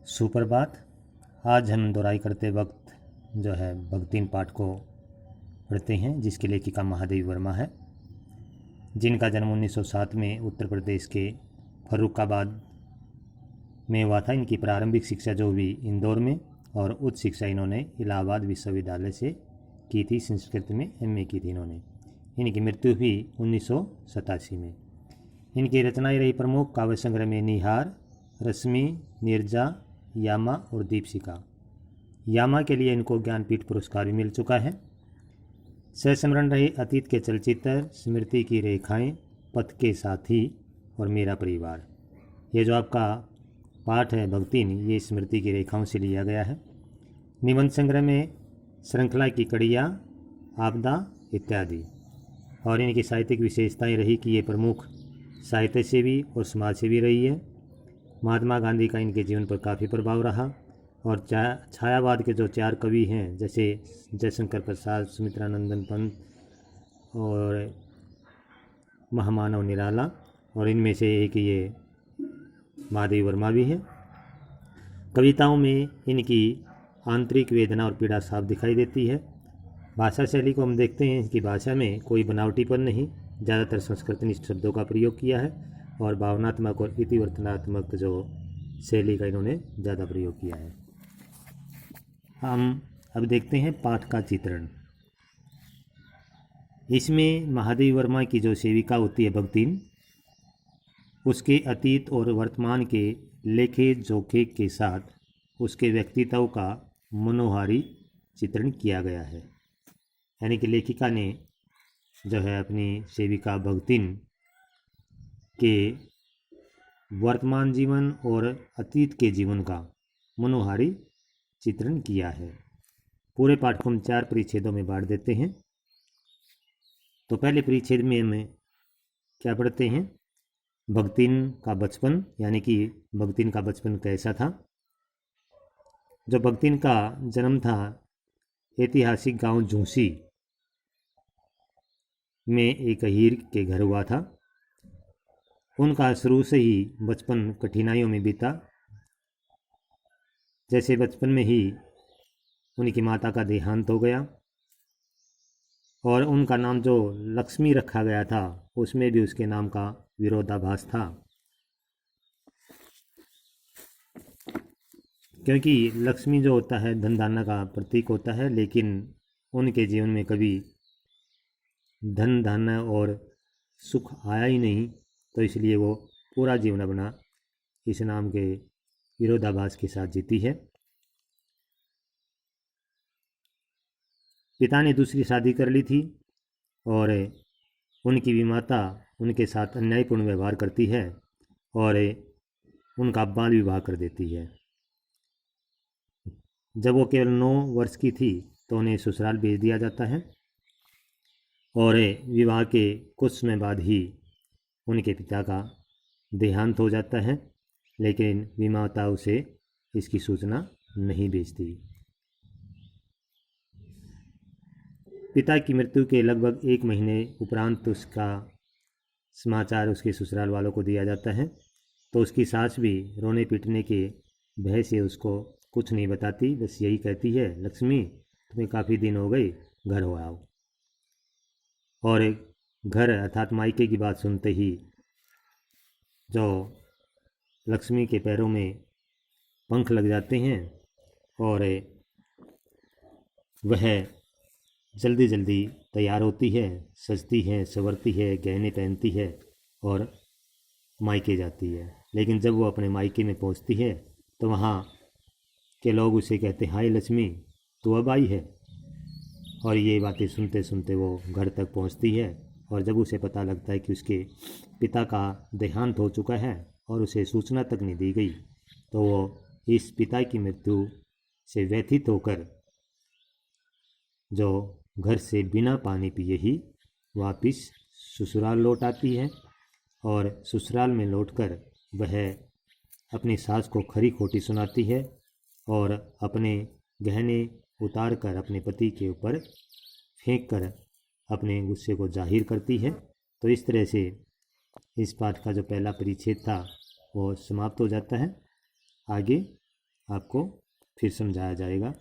सुप्रभात। आज हम दोहराई करते वक्त जो है भक्तिन पाठ को पढ़ते हैं, जिसकी लेखिका महादेवी वर्मा है, जिनका जन्म 1907 में उत्तर प्रदेश के फर्रुखाबाद में हुआ था। इनकी प्रारंभिक शिक्षा जो हुई इंदौर में, और उच्च शिक्षा इन्होंने इलाहाबाद विश्वविद्यालय से की थी। संस्कृत में एमए की थी इन्होंने। इनकी मृत्यु हुई 1987 में। इनकी रचनाएं रही प्रमुख काव्य संग्रह में निहार, रश्मि, नीरजा, यामा और दीपशिखा। यामा के लिए इनको ज्ञानपीठ पुरस्कार भी मिल चुका है। सहस्मरण रहे अतीत के चलचित्र, स्मृति की रेखाएं, पथ के साथी और मेरा परिवार। ये जो आपका पाठ है भक्तिन, ये स्मृति की रेखाओं से लिया गया है। निबंध संग्रह में श्रृंखला की कड़ियाँ, आपदा इत्यादि। और इनकी साहित्यिक विशेषताएं रही कि ये प्रमुख साहित्य सेवी और समाज सेवी रही है। महात्मा गांधी का इनके जीवन पर काफ़ी प्रभाव रहा। और छायावाद के जो 4 कवि हैं, जैसे जयशंकर प्रसाद, सुमित्रानंदन पंत और महामानव निराला, और इनमें से एक ये महादेवी वर्मा भी है। कविताओं में इनकी आंतरिक वेदना और पीड़ा साफ दिखाई देती है। भाषा शैली को हम देखते हैं कि भाषा में कोई बनावटीपन नहीं, ज़्यादातर संस्कृतनिष्ठ शब्दों का प्रयोग किया है, और भावनात्मक और इतिवर्तनात्मक जो शैली का इन्होंने ज़्यादा प्रयोग किया है। हम अब देखते हैं पाठ का चित्रण। इसमें महादेवी वर्मा की जो सेविका होती है भक्तिन, उसके अतीत और वर्तमान के लेखे जोखे के साथ उसके व्यक्तित्व का मनोहारी चित्रण किया गया है। यानी कि लेखिका ने जो है अपनी सेविका भक्तिन के वर्तमान जीवन और अतीत के जीवन का मनोहारी चित्रण किया है। पूरे पाठ को हम 4 परिच्छेदों में बांट देते हैं। तो पहले परिच्छेद में हमें क्या पढ़ते हैं? भक्तिन का बचपन, यानी कि भक्तिन का बचपन कैसा था। जो भक्तिन का जन्म था ऐतिहासिक गांव झूंसी में एक हीर के घर हुआ था। उनका शुरू से ही बचपन कठिनाइयों में बीता। जैसे बचपन में ही उनकी माता का देहांत हो गया, और उनका नाम जो लक्ष्मी रखा गया था, उसमें भी उसके नाम का विरोधाभास था। क्योंकि लक्ष्मी जो होता है धन धान्य का प्रतीक होता है, लेकिन उनके जीवन में कभी धन धान्य और सुख आया ही नहीं, तो इसलिए वो पूरा जीवन अपना इस नाम के विरोधाभास के साथ जीती है। पिता ने दूसरी शादी कर ली थी, और उनकी विमाता उनके साथ अन्यायपूर्ण व्यवहार करती है और उनका बाल विवाह कर देती है। जब वो केवल 9 वर्ष की थी तो उन्हें ससुराल भेज दिया जाता है, और विवाह के कुछ समय बाद ही उनके पिता का देहांत हो जाता है, लेकिन विमाता उसे इसकी सूचना नहीं भेजती। पिता की मृत्यु के लगभग 1 महीने उपरांत उसका समाचार उसके ससुराल वालों को दिया जाता है, तो उसकी सास भी रोने पीटने के भय से उसको कुछ नहीं बताती। बस यही कहती है, लक्ष्मी तुम्हें काफ़ी दिन हो गए, घर हो आओ। और घर अर्थात मायके की बात सुनते ही जो लक्ष्मी के पैरों में पंख लग जाते हैं, और वह जल्दी जल्दी तैयार होती है, सजती है, संवरती है, गहने पहनती है और मायके जाती है। लेकिन जब वो अपने मायके में पहुंचती है तो वहाँ के लोग उसे कहते हैं, हाय लक्ष्मी, तू अब आई है। और ये बातें सुनते सुनते वो घर तक पहुंचती है, और जब उसे पता लगता है कि उसके पिता का देहांत हो चुका है और उसे सूचना तक नहीं दी गई, तो वो इस पिता की मृत्यु से व्यथित होकर जो घर से बिना पानी पिए ही वापस ससुराल लौट आती है। और ससुराल में लौटकर वह अपनी सास को खरी खोटी सुनाती है, और अपने गहने उतार कर अपने पति के ऊपर फेंक कर अपने गुस्से को जाहिर करती है। तो इस तरह से इस पाठ का जो पहला परिच्छेद था वो समाप्त हो जाता है। आगे आपको फिर समझाया जाएगा।